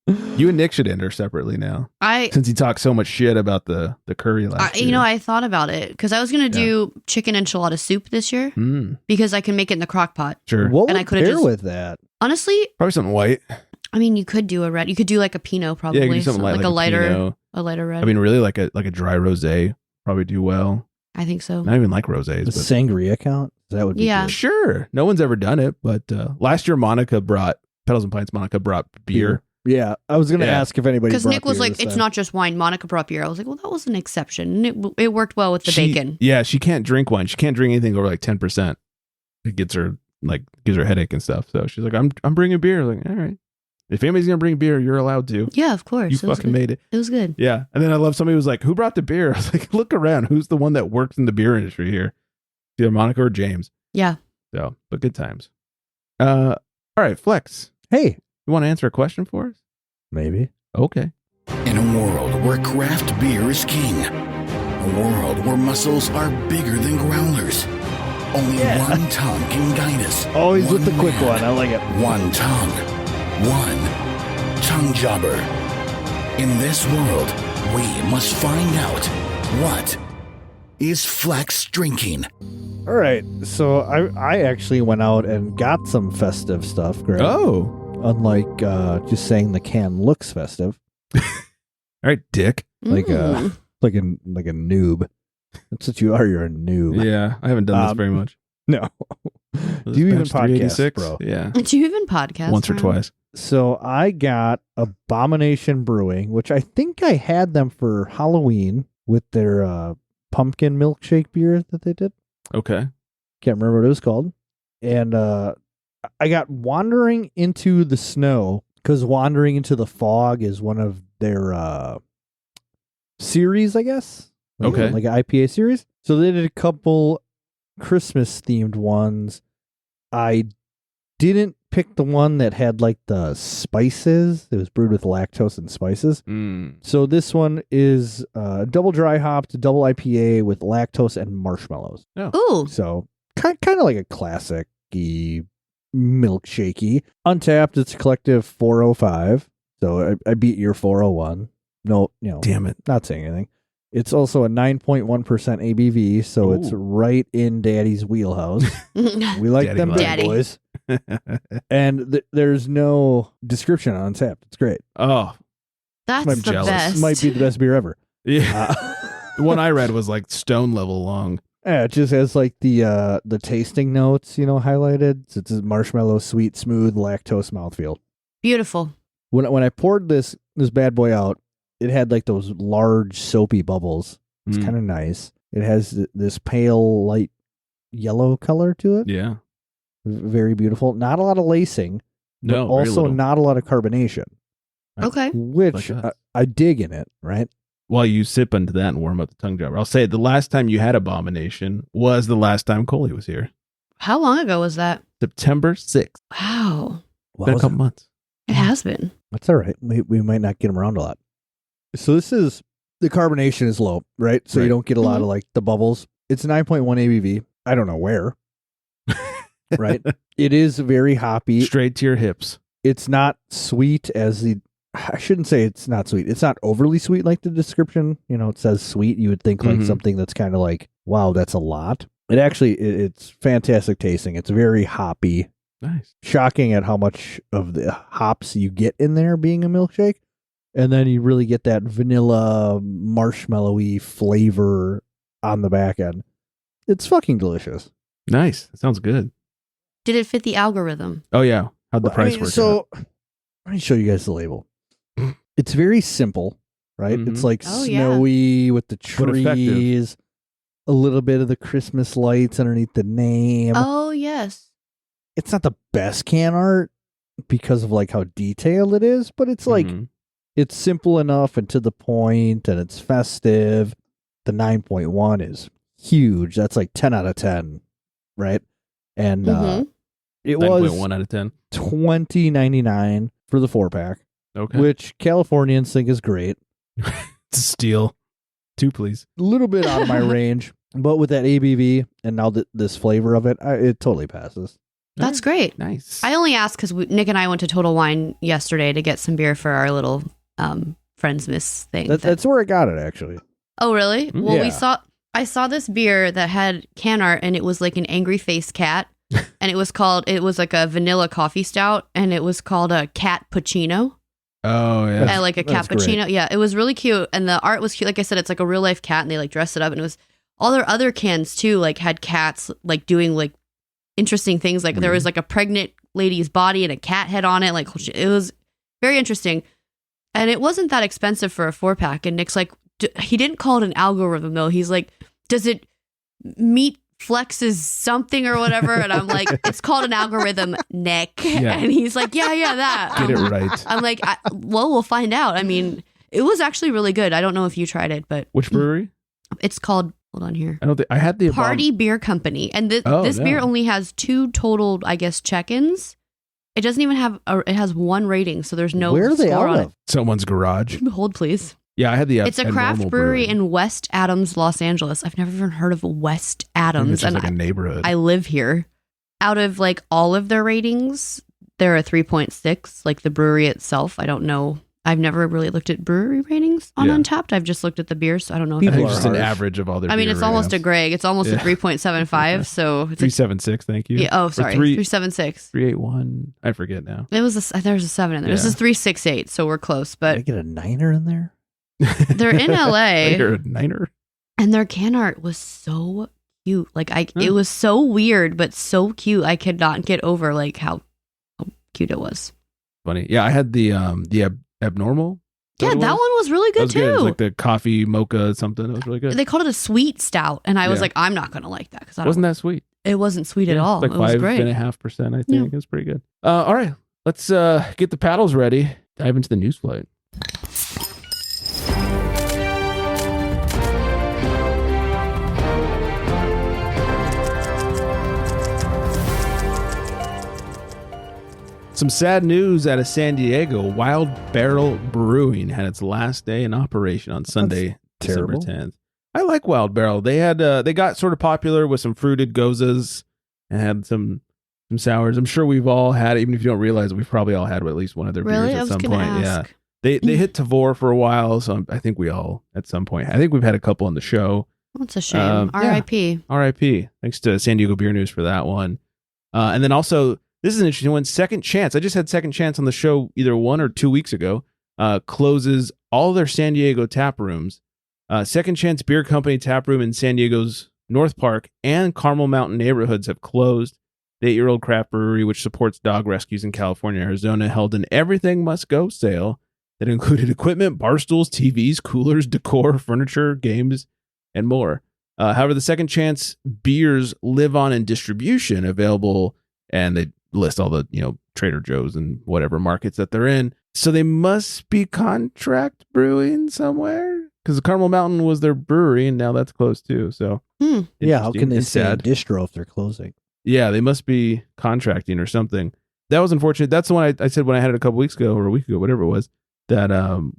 You and Nick should enter separately now. Since he talked so much shit about the curry last year. I thought about it because I was going to do chicken enchilada soup this year because I can make it in the crock pot. Sure. What and would I could have with that? Honestly, probably something white. I mean, you could do a red. You could do like a Pinot probably. Yeah, you could do something like a lighter Pinot. A lighter red. I mean, really like a dry rosé probably do well. I think so. Not even like rosés. The sangria count? That would be good. Sure. No one's ever done it, but last year Pedals and Pints Monica brought beer. Yeah, I was going to ask if anybody because Nick was like, it's not just wine. Monica brought beer. I was like, well, that was an exception. It worked well with the bacon. Yeah, she can't drink wine. She can't drink anything over like 10%. It gives her a headache and stuff. So she's like, I'm bringing beer. I'm like, all right. If anybody's gonna bring beer, you're allowed to. Yeah, of course. You fucking made it. It was good. Yeah, and then I love somebody who was like, "Who brought the beer?" I was like, "Look around. Who's the one that works in the beer industry here? Either Monica or James." Yeah. So, but good times. All right, Flex. Hey, you want to answer a question for us? Maybe. Okay. In a world where craft beer is king, a world where muscles are bigger than growlers, only one tongue can guide us. Always with the quick one. I like it. One tongue. One tongue jobber. In this world, we must find out what is Flex drinking. All right, so I actually went out and got some festive stuff, Greg. Oh. Unlike just saying the can looks festive. All right, Dick. Like a noob. That's what you are. You're a noob. Yeah, I haven't done this very much. No. Do you even podcast, bro? Yeah. Do you even podcast? Once or twice. So I got Abomination Brewing, which I think I had them for Halloween with their pumpkin milkshake beer that they did. Okay. Can't remember what it was called. And I got Wandering into the Snow because Wandering into the Fog is one of their series, I guess. Okay. Like an IPA series. So they did a couple Christmas themed ones. I didn't pick the one that had like the spices. It was brewed with lactose and spices. So this one is double dry hopped, double IPA with lactose and marshmallows. Oh. Ooh. So kind of like a classic-y, milkshakey. Untapped, it's collective 405. So I beat your 401. No, damn it. Not saying anything. It's also a 9.1% ABV, so it's right in Daddy's wheelhouse. We like Daddy them big Daddy. boys. And there's no description on Untapped. It's great. Oh, That's I'm the jealous. best. Might be the best beer ever. yeah. The one I read was like stone level long. Yeah, it just has like the tasting notes, highlighted. So it's a marshmallow, sweet, smooth, lactose mouthfeel. Beautiful. When I poured this bad boy out, it had like those large soapy bubbles. It's kind of nice. It has this pale light yellow color to it. Yeah. Very beautiful. Not a lot of lacing. No, but also not a lot of carbonation. Okay. Which I dig in it, right? While you sip into that and warm up the tongue jobber, I'll say the last time you had Abomination was the last time Coley was here. How long ago was that? September 6th. Wow. Been a couple months. It has been. That's all right. We might not get them around a lot. So the carbonation is low, right? So you don't get a lot of like the bubbles. It's 9.1 ABV. I don't know where. Right? It is very hoppy. Straight to your hips. It's not sweet I shouldn't say it's not sweet. It's not overly sweet like the description. It says sweet. You would think like something that's kind of like, wow, that's a lot. It actually, it's fantastic tasting. It's very hoppy. Nice. Shocking at how much of the hops you get in there being a milkshake. And then you really get that vanilla marshmallowy flavor on the back end. It's fucking delicious. Nice. That sounds good. Did it fit the algorithm? Oh, yeah. How'd the price work So, let me show you guys the label. It's very simple, right? It's like snowy with the trees, a little bit of the Christmas lights underneath the name. Oh, yes. It's not the best can art, because of like how detailed it is, but it's like it's simple enough and to the point, and it's festive. The 9.1 is huge. That's like 10 out of 10, right? And it was 9.1 out of 10. $20.99 for the 4-pack, which Californians think is great. It's a steal. 2, please. A little bit out of my range, but with that ABV and now this flavor of it, it totally passes. That's great. Nice. I only asked because Nick and I went to Total Wine yesterday to get some beer for our little Friendsmas thing. That's where I got it, actually. Oh, really? Well, I saw this beer that had can art, and it was like an angry face cat, and it was like a vanilla coffee stout, and it was called a Cat Puccino. Oh, yeah. Like a cappuccino. Great. Yeah, it was really cute. And the art was cute. Like I said, it's like a real life cat, and they like dressed it up. And it was all their other cans too, like had cats like doing like interesting things. Like there was like a pregnant lady's body and a cat head on it. Like it was very interesting. And it wasn't that expensive for a 4-pack. And Nick's like, he didn't call it an algorithm though. He's like, does it meet Flex's something or whatever? And I'm like, it's called an algorithm, Nick. Yeah. And he's like, yeah, that. Get it right. I'm like, well, we'll find out. I mean, it was actually really good. I don't know if you tried it, but which brewery? It's called. Hold on here. I don't think I had the Party Beer Company, and this beer only has 2 total, I guess, check-ins. It doesn't even have. It has 1 rating, so there's no. Where are they score out on of? it. Someone's garage. Hold, please. Yeah, I had the. It's a craft brewery in West Adams, Los Angeles. I've never even heard of West Adams. It's just like a neighborhood. I live here. Out of like all of their ratings, they're a 3.6. Like the brewery itself, I don't know. I've never really looked at brewery ratings on Untapped. I've just looked at the beers, so I don't know. I think it's just an average of all their. I mean, it's almost a Greg. It's almost a 3.75. So it's 3.76. Thank you. Yeah. Oh, sorry. 3.76. 3.81. I forget now. It was there's a 7 in there. This is 3.68, so we're close. But did I get a 9er in there? They're in LA. You're a 9er. And their can art was so cute. Like it was so weird, but so cute. I could not get over like how cute it was. Funny. Yeah, I had the Abnormal. Yeah, that one was really good too. Good. It was like the coffee mocha something. It was really good. They called it a sweet stout, and I was like, I'm not gonna like that because wasn't that sweet. It wasn't sweet at all. Like it was great. 5.5%. I think it was pretty good. All right, let's get the paddles ready. Dive into the news flight. Some sad news out of San Diego. Wild Barrel Brewing had its last day in operation on Sunday, December 10th. I like Wild Barrel. They had they got sort of popular with some fruited gozas and had some sours. I'm sure we've all had, even if you don't realize it, we've probably all had at least one of their beers at some point. Ask. Yeah, they hit Tavor for a while, so I think we all at some point. I think we've had a couple on the show. That's a shame. R.I.P. R.I.P. Thanks to San Diego Beer News for that one. And then also, this is an interesting one. Second Chance. I just had Second Chance on the show either 1 or 2 weeks ago. Closes all their San Diego tap rooms. Second Chance Beer Company tap room in San Diego's North Park and Carmel Mountain neighborhoods have closed. The 8-year-old craft brewery, which supports dog rescues in California and Arizona, held an Everything Must Go sale that included equipment, bar stools, TVs, coolers, decor, furniture, games, and more. However, the Second Chance beers live on in distribution, available, and they list all the, Trader Joe's and whatever markets that they're in. So they must be contract brewing somewhere, because the Carmel Mountain was their brewery and now that's closed too. So yeah, how can they say distro if they're closing? Yeah, they must be contracting or something. That was unfortunate. That's the one I said when I had it a couple weeks ago or a week ago, whatever it was, that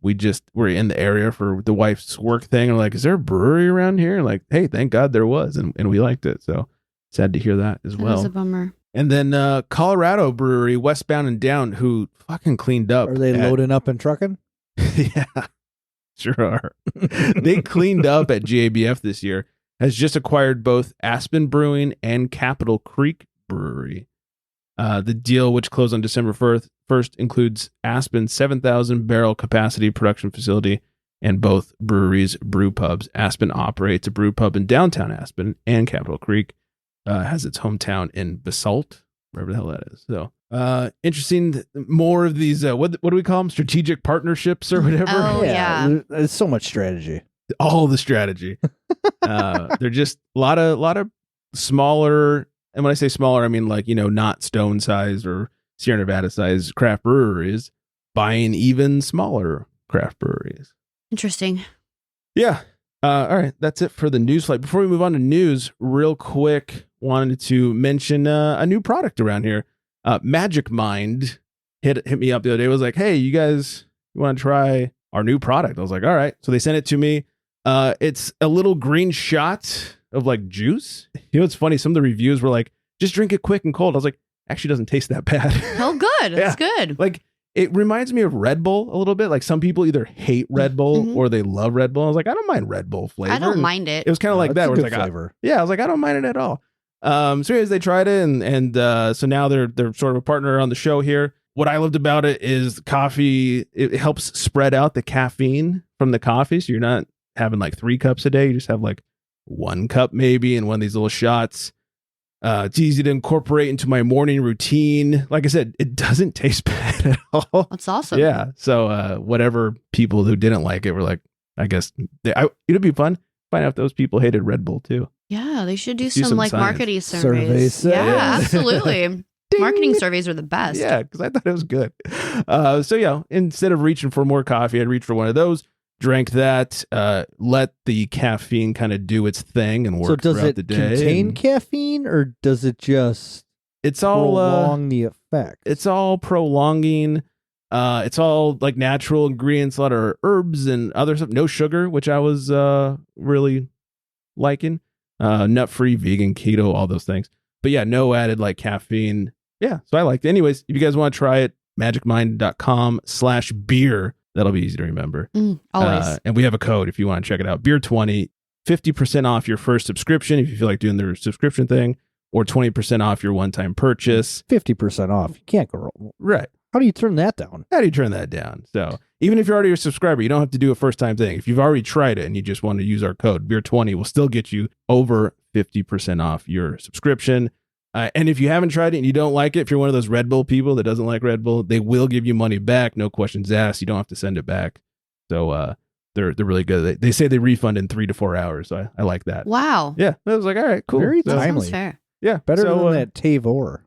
we just were in the area for the wife's work thing. And like, is there a brewery around here? Like, hey, thank God there was, and we liked it. So sad to hear that as well. That was a bummer. And then Colorado Brewery, Westbound and Down, who fucking cleaned up. Are they loading up and trucking? Yeah, sure are. They cleaned up at GABF this year, has just acquired both Aspen Brewing and Capitol Creek Brewery. The deal, which closed on December 1st, includes Aspen's 7,000 barrel capacity production facility and both breweries' brew pubs. Aspen operates a brew pub in downtown Aspen, and Capitol Creek has its hometown in Basalt, wherever the hell that is. So interesting. More of these, what do we call them? Strategic partnerships or whatever? Oh, yeah. There's so much strategy. All the strategy. They're just a lot of smaller. And when I say smaller, I mean like, not stone size or Sierra Nevada-sized craft breweries buying even smaller craft breweries. Interesting. Yeah. All right. That's it for the news flight. Before we move on to news, real quick, wanted to mention a new product around here. Magic Mind hit me up the other day. It was like, hey, you guys want to try our new product? I was like, all right. So they sent it to me. It's a little green shot of like juice. You know, it's funny. Some of the reviews were like, just drink it quick and cold. I was like, actually doesn't taste that bad. Oh, good. That's good. Like, it reminds me of Red Bull a little bit. Like, some people either hate Red Bull or they love Red Bull. I was like, I don't mind Red Bull flavor. I don't mind it. It was kind of like that. Where it's like, flavor. I was like, I don't mind it at all. So anyways, they tried it, and so now they're sort of a partner on the show here. What I loved about it is coffee. It helps spread out the caffeine from the coffee, so you're not having like 3 cups a day. You just have like 1 cup maybe in one of these little shots. It's easy to incorporate into my morning routine. Like I said, it doesn't taste bad at all. That's awesome. Yeah. So whatever people who didn't like it were like, I guess it'd be fun. Find out if those people hated Red Bull too. Yeah, they should do some like science. marketing surveys. Yeah, absolutely. Marketing surveys are the best. Yeah, because I thought it was good. So yeah, instead of reaching for more coffee, I'd reach for one of those. Drank that, let the caffeine kind of do its thing and work throughout the day. So does it contain caffeine, or does it just prolong the effect? It's all prolonging. It's all like natural ingredients, a lot of herbs and other stuff. No sugar, which I was really liking. Nut-free, vegan, keto, all those things. But yeah, no added like caffeine. Yeah, so I liked it. Anyways, if you guys want to try it, magicmind.com/beer. That'll be easy to remember. Always. And we have a code if you want to check it out. Beer20, 50% off your first subscription if you feel like doing the subscription thing, or 20% off your one-time purchase. 50% off. You can't go wrong. Right. How do you turn that down? How do you turn that down? So even if you're already a subscriber, you don't have to do a first-time thing. If you've already tried it and you just want to use our code, Beer20 will still get you over 50% off your subscription. And if you haven't tried it and you don't like it, if you're one of those Red Bull people that doesn't like Red Bull, they will give you money back. No questions asked. You don't have to send it back. So they're really good. They say they refund in 3 to 4 hours. So I like that. Wow. Yeah. I was like, all right, cool. Very so, timely. Sounds fair. Yeah. Better than that Tavor.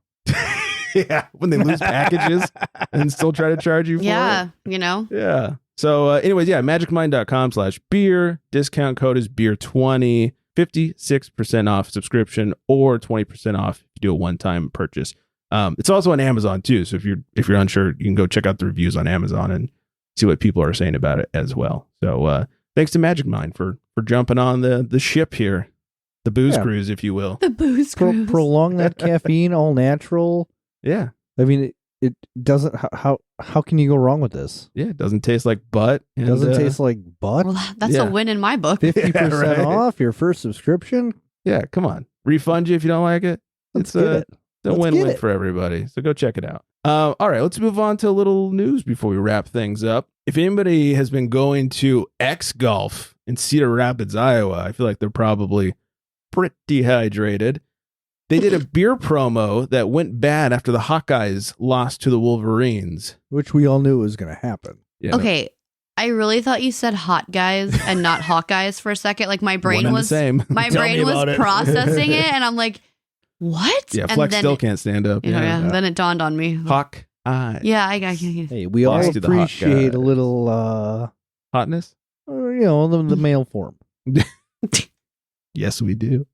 Yeah. When they lose packages and still try to charge you for it. Yeah. You know? Yeah. So anyways, yeah, magicmind.com/beer. Discount code is beer20. 56% off subscription or 20% off if you do a one-time purchase. It's also on Amazon too. So if you're unsure, you can go check out the reviews on Amazon and see what people are saying about it as well. So thanks to Magic Mind for jumping on the ship here, the booze cruise, if you will. The booze cruise. Prolong that caffeine, all natural. Yeah. I mean, it doesn't. How can you go wrong with this? Yeah, it doesn't taste like butt. It doesn't tace like butt. Well, that's a win in my book. 50% off your first subscription. Yeah, come on. Refund you if you don't like it. Let's get it. It's a win-win for everybody. So go check it out. All right, let's move on to a little news before we wrap things up. If anybody has been going to X Golf in Cedar Rapids, Iowa, I feel like they're probably pretty hydrated. They did a beer promo that went bad after the Hawkeyes lost to the Wolverines. Which we all knew was going to happen. Yeah, okay. I really thought you said hot guys and not Hawkeyes for a second. Like my brain was same. My brain was processing it, and I'm like, what? Yeah, and Flex then still can't stand up. And then it dawned on me. Hawk eye. Yeah, I Hey, we all Lost to the appreciate a Hawkeyes. little, Hotness? the male form. Yes, we do.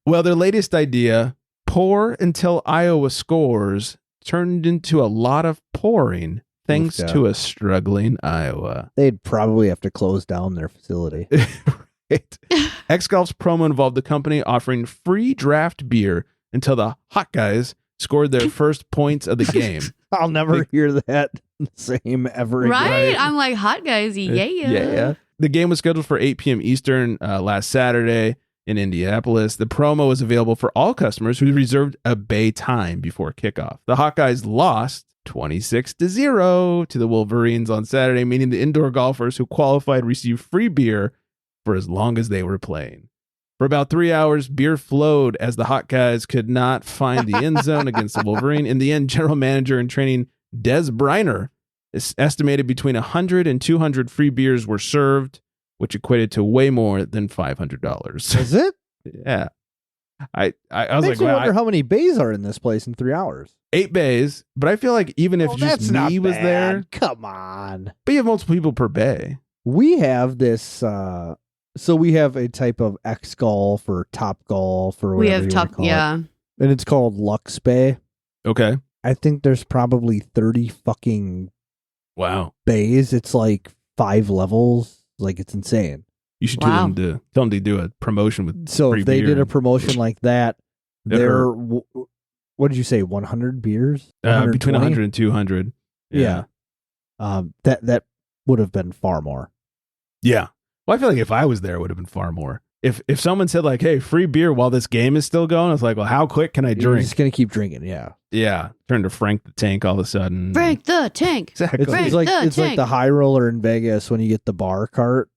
Well, their latest idea, pour until Iowa scores, turned into a lot of pouring thanks to a struggling Iowa. They'd probably have to close down their facility. Right. X-Golf's promo involved the company offering free draft beer until the Hawkeyes scored their first points of the game. I'll never hear that same ever again. Right? I'm like, hot guys, yeah. The game was scheduled for 8 p.m. Eastern last Saturday in Indianapolis. The promo was available for all customers who reserved a bay time before kickoff. The Hawkeyes lost 26-0 to the Wolverines on Saturday, meaning the indoor golfers who qualified received free beer for as long as they were playing. For about 3 hours, beer flowed as the Hawkeyes could not find the end zone against the Wolverine. In the end, general manager in training Des Briner estimated between 100 and 200 free beers were served, which equated to way more than $500. Is it? Yeah. I was Makes like, me wow, wonder how many bays are in this place in 3 hours. 8 bays, but I feel like even if just me was there, come on. but you have multiple people per bay. We have this, so we have a type of X golf or Top Golf or whatever We have you top, wanna call yeah. it. And it's called Lux Bay. Okay. I think there's probably 30 fucking Wow. bays. It's like 5 levels. Like, it's insane. You should Wow. tell them to do a promotion with So free if they beer. did a promotion like that, It they're, what did you say, 100 beers? between 120? 100 and 200. Yeah. That would have been far more. Yeah. Well, I feel like if I was there, it would have been far more. If someone said like, hey, free beer while this game is still going, I was like, well, how quick can I You're drink? just going to keep drinking, yeah. Yeah. Turn to Frank the Tank all of a sudden. Frank the Tank. Exactly. It's, Frank it's like the it's like Tank. the high roller in Vegas when you get the bar cart.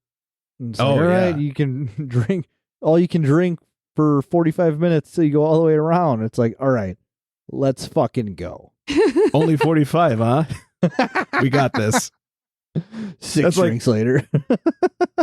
It's like, Oh, all right, yeah. you can drink all you can drink for 45 minutes so you go all the way around. It's like, all right, let's fucking go. Only 45, huh? We got this. 6 That's like- drinks later.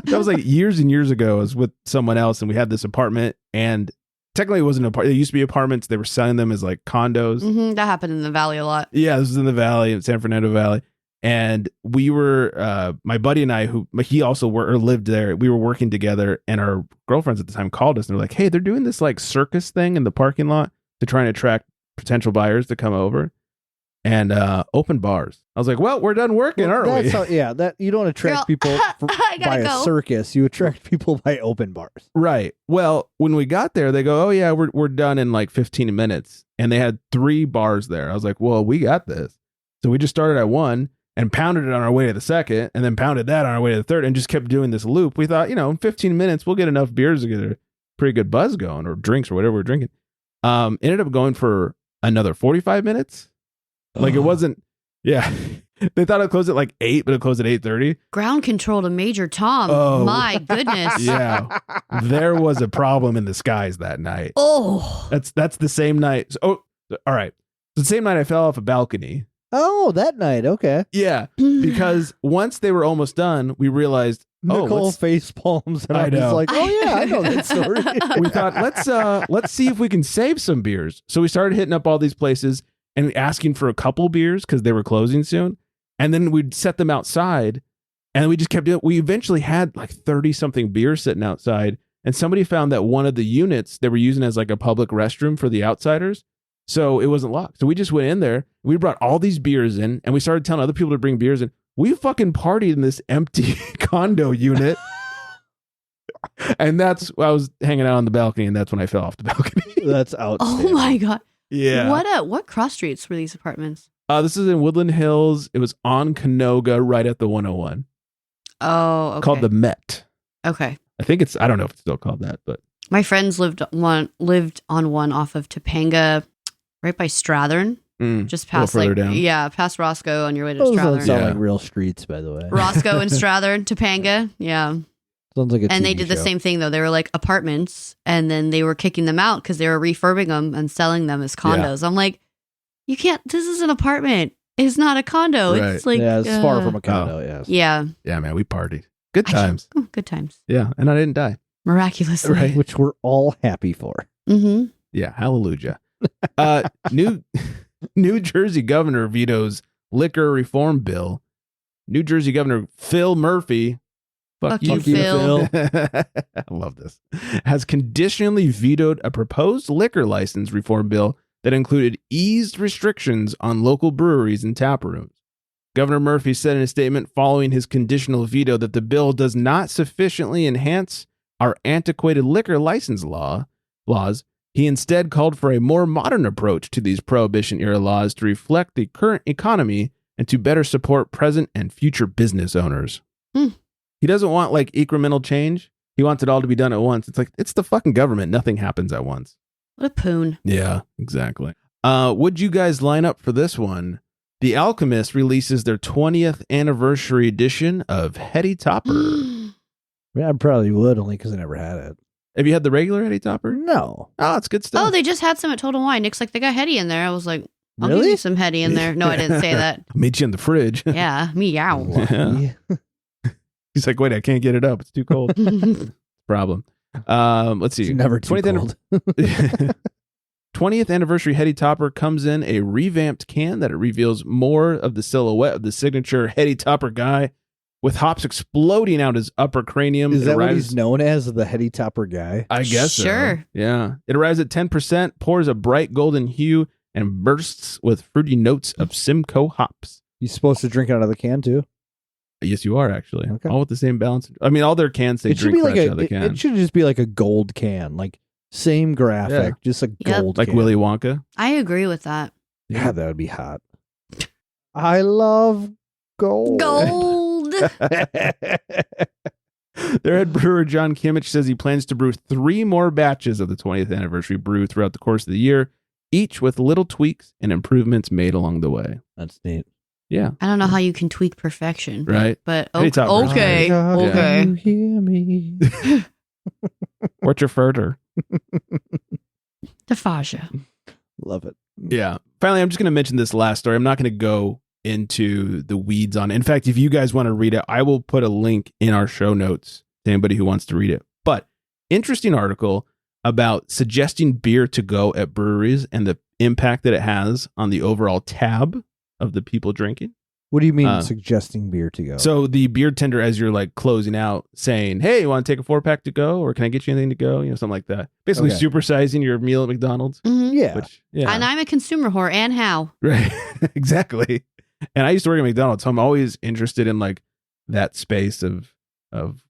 That was like years and years ago. I was with someone else and we had this apartment, and technically it wasn't an apartment. It used to be apartments. They were selling them as like condos. That happened in the Valley a lot. Yeah, this was in the Valley, in San Fernando Valley. And we were, my buddy and I, he also lived there. We were working together, and our girlfriends at the time called us and they're like, hey, they're doing this like circus thing in the parking lot to try and attract potential buyers to come over and open bars. I was like, well, we're done working, aren't we? That you don't attract Girl, people I by gotta a go. circus. You attract people by open bars. Right. Well, when we got there, they go, oh, yeah, we're done in like 15 minutes. And they had 3 bars there. I was like, well, we got this. So we just started at 1 and pounded it on our way to the second, and then pounded that on our way to the third, and just kept doing this loop. We thought, in 15 minutes, we'll get enough beers to get a pretty good buzz going, or drinks or whatever we're drinking. Ended up going for another 45 minutes. Like it wasn't, yeah. They thought it closed at like 8, but it closed at 8:30. Ground control to Major Tom. Oh. My goodness. Yeah. There was a problem in the skies that night. Oh. That's the same night. So, all right. The same night I fell off a balcony. Oh, that night. Okay. Yeah. Because once they were almost done, we realized, Nicole face palms, and I I'm just know. like, oh yeah, I know that story. we thought, let's see if we can save some beers. So we started hitting up all these places and asking for a couple beers because they were closing soon. And then we'd set them outside, and we just kept doing it. We eventually had like 30 something beers sitting outside, and somebody found that one of the units they were using as like a public restroom for the outsiders. So it wasn't locked. So we just went in there. We brought all these beers in, and we started telling other people to bring beers in. We fucking partied in this empty condo unit. And I was hanging out on the balcony, and that's when I fell off the balcony. That's outstanding. Oh my God. Yeah. What cross streets were these apartments? This is in Woodland Hills. It was on Canoga, right at the 101. Oh, okay. Called the Met. Okay. I don't know if it's still called that, but My friends lived on one off of Topanga, right by Strathern, just past further down. past Roscoe on your way to Those don't Strathern. sound Yeah. like real streets, by the way. Roscoe and Strathern, Topanga, yeah. Sounds like a And they TV did the show. same thing though. They were like apartments, and then they were kicking them out because they were refurbing them and selling them as condos. I'm like, you can't. This is an apartment. It's not a condo. Right. It's like yeah, it's far from a condo. Yes. Yeah, yeah, man, we partied. Good times. good times. Yeah, and I didn't die. Miraculously, Right. Which we're all happy for. Mm-hmm. Yeah, hallelujah. New Jersey governor vetoes liquor reform bill. New Jersey Governor Phil Murphy, Fuck you, Phil. I love this, has conditionally vetoed a proposed liquor license reform bill that included eased restrictions on local breweries and tap rooms. Governor Murphy said in a statement following his conditional veto that the bill does not sufficiently enhance our antiquated liquor license laws. He instead called for a more modern approach to these Prohibition-era laws to reflect the current economy and to better support present and future business owners. He doesn't want like incremental change. He wants it all to be done at once. It's like, it's the fucking government. Nothing happens at once. What a poon. Yeah, exactly. Would you guys line up for this one? The Alchemist releases their 20th anniversary edition of Heady Topper. Yeah, I probably would, only because I never had it. Have you had the regular Heady Topper? No. Oh, it's good stuff. Oh, they just had some at Total Wine. Nick's like, they got Heady in there. I was like, I'll give Really? you some Heady in there. No, I didn't say that. Meet you in the fridge. Yeah, meow. Lucky. He's like, wait, I can't get it up. It's too cold. Problem. Let's see. It's never too 20th cold. 20th anniversary Heady Topper comes in a revamped can that it reveals more of the silhouette of the signature Heady Topper guy, with hops exploding out his upper cranium. Is that what he's known as, the Heady Topper guy? I guess sure. So. Yeah. It arrives at 10%, pours a bright golden hue, and bursts with fruity notes of Simcoe hops. You supposed to drink it out of the can too? Yes, you are actually. Okay. All with the same balance. I mean, all their cans say drink fresh out of the can. It should just be like a gold can, like same graphic, just a gold like can. Willy Wonka. I agree with that. Yeah, that would be hot. I love gold. Gold. Their head brewer, John Kimmich, says he plans to brew 3 more batches of the 20th anniversary brew throughout the course of the year, each with little tweaks and improvements made along the way. That's neat. Yeah. I don't know how you can tweak perfection. Right. But Heady Topper. okay. Okay. You hear me? What's your further? The Faja. Love it. Yeah. Finally, I'm just going to mention this last story. I'm not going to go into the weeds on it. In fact, if you guys want to read it, I will put a link in our show notes to anybody who wants to read it. But interesting article about suggesting beer to go at breweries and the impact that it has on the overall tab of the people drinking. What do you mean suggesting beer to go? So the beer tender, as you're like closing out, saying, "Hey, you want to take a 4-pack to go, or can I get you anything to go?" You know, something like that. Basically, supersizing your meal at McDonald's. Mm-hmm. Yeah. Which, yeah. And I'm a consumer whore, and how? Right. Exactly. And I used to work at McDonald's, so I'm always interested in like that space of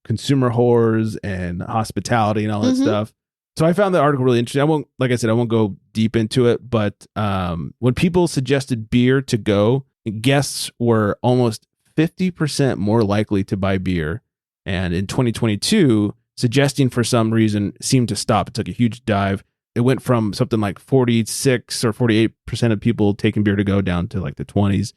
consumer whores and hospitality and all that stuff. So I found the article really interesting. I won't go deep into it, but when people suggested beer to go, guests were almost 50% more likely to buy beer. And in 2022, suggesting for some reason seemed to stop. It took a huge dive. It went from something like 46 or 48% of people taking beer to go down to like the 20s.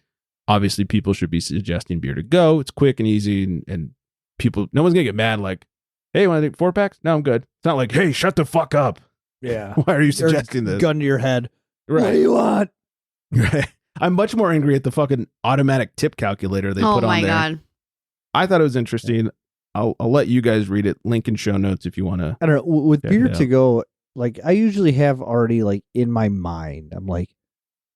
Obviously, people should be suggesting beer to go. It's quick and easy, and people, no one's going to get mad like, "Hey, want to take 4-packs? No, I'm good." It's not like, "Hey, shut the fuck up." Yeah. Why are you suggesting this? Gun to your head. Right. What do you want? Right. I'm much more angry at the fucking automatic tip calculator they put on there. Oh my God. I thought it was interesting. I'll let you guys read it. Link in show notes if you want to. I don't know. With beer to go, like I usually have already like in my mind, I'm like,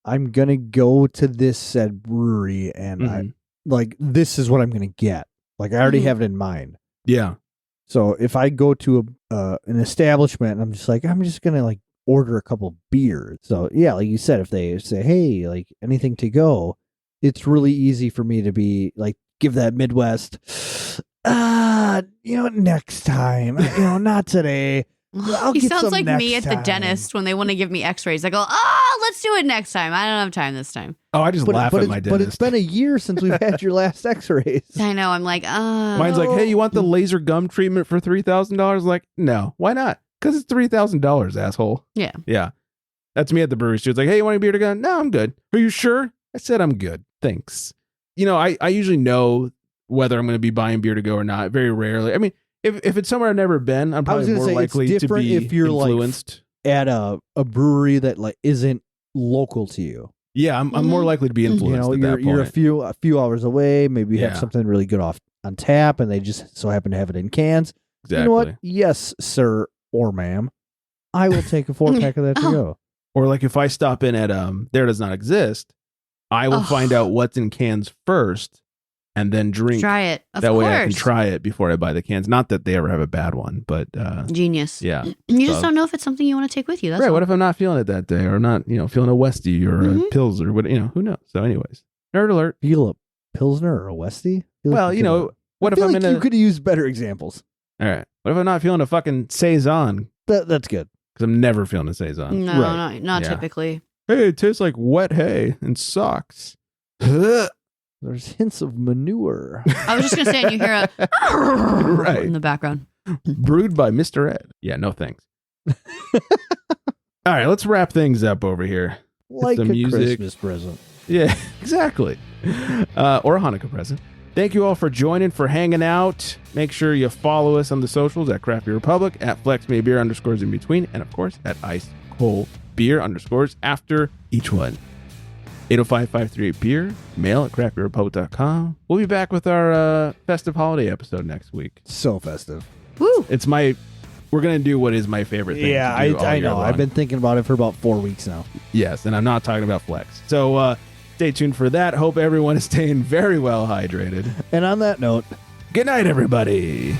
I'm going to go to this said brewery and I like, this is what I'm going to get. Like I already have it in mind. Yeah. So if I go to an establishment and I'm just like, I'm just going to like order a couple beers. So yeah, like you said, if they say, "Hey, like anything to go," it's really easy for me to be like, give that Midwest, next time, not today. He sounds like me at the dentist when they want to give me x-rays. I go, let's do it next time. I don't have time this time. Oh, I just laugh at my dentist. But it's been a year since we've had your last x-rays. I know. I'm like, Mine's like, "Hey, you want the laser gum treatment for $3,000? Like, no. Why not? Because it's $3,000, asshole. Yeah. Yeah. That's me at the brewery. It's like, "Hey, you want a beer to go?" "No, I'm good." "Are you sure?" I said, "I'm good. Thanks." I usually know whether I'm going to be buying beer to go or not. Very rarely. I mean, if it's somewhere I've never been, I'm probably more likely to be if you're influenced. Like at a brewery that like isn't local to you. Yeah, I'm more likely to be influenced at that point. You're a few hours away. Maybe you have something really good on tap, and they just so happen to have it in cans. Exactly. You know what? Yes, sir or ma'am. I will take a 4-pack of that to go. Or like if I stop in at There Does Not Exist, I will find out what's in cans first and then drink. Try it. Of that course. way I can try it before I buy the cans. Not that they ever have a bad one, but genius. Yeah. You just don't know if it's something you want to take with you. That's right. all. What if I'm not feeling it that day, or not, feeling a Westie or a Pils or what, who knows? So anyways, nerd alert. Feel a Pilsner or a Westie? Well, what if I'm in you could use better examples. All right. What if I'm not feeling a fucking Saison? That's good. Because I'm never feeling a Saison. No, not typically. Hey, it tastes like wet hay and socks. There's hints of manure. I was just going to say, and you hear a in the background. Brewed by Mr. Ed. Yeah, no thanks. All right, let's wrap things up over here. Like the a music. Christmas present. Yeah, exactly. Or a Hanukkah present. Thank you all for joining, for hanging out. Make sure you follow us on the socials at Crafty Republic, at FlexMeBeer _ in between, and of course at Ice Cold Beer _ after each one. 805-538-BEER, mail at craftbeerrepublic.com. We'll be back with our festive holiday episode next week. So festive. Woo! It's my we're gonna do what is my favorite thing. Yeah, to do all I year know. long. I've been thinking about it for about 4 weeks now. Yes, and I'm not talking about Flex. So stay tuned for that. Hope everyone is staying very well hydrated. And on that note, good night, everybody.